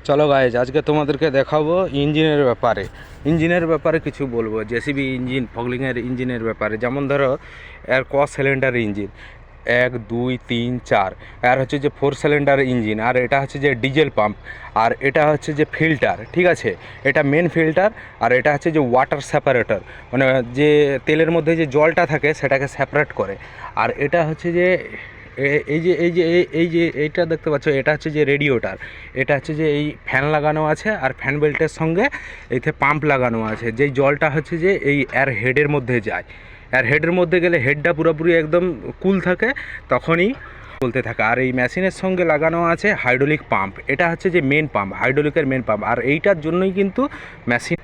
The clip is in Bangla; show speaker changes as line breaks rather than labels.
চলো গাইজ, আজকে তোমাদেরকে দেখাবো ইঞ্জিনের ব্যাপারে কিছু বলবো। জেসিবি ইঞ্জিন, ফগলিংয়ের ইঞ্জিনের ব্যাপারে। যেমন ধরো এর সিলিন্ডার ইঞ্জিন, 1 2 3 4। আর হচ্ছে যে 4 সিলিন্ডার ইঞ্জিন, আর এটা হচ্ছে যে ডিজেল পাম্প, আর এটা হচ্ছে যে ফিল্টার। ঠিক আছে, এটা মেন ফিল্টার, আর এটা হচ্ছে যে ওয়াটার সেপারেটর, মানে যে তেলের মধ্যে যে জলটা থাকে সেটাকে সেপারেট করে। আর এটা হচ্ছে যে এইটা দেখতে পাচ্ছ, এটা হচ্ছে যে রেডিওটার। এটা হচ্ছে যে এই ফ্যান লাগানো আছে, আর ফ্যান বেল্টের সঙ্গে এইতে পাম্প লাগানো আছে, যেই জলটা হচ্ছে যে এই এর হেডের মধ্যে যায়। আর হেডের মধ্যে গেলে হেডটা পুরোপুরি একদম কুল থাকে, তখনই বলতে থাকে। আর এই মেশিনের সঙ্গে লাগানো আছে হাইড্রোলিক পাম্প। এটা হচ্ছে যে মেন পাম্প, হাইড্রোলিকের মেন পাম্প। আর এইটার জন্যই কিন্তু মেশিন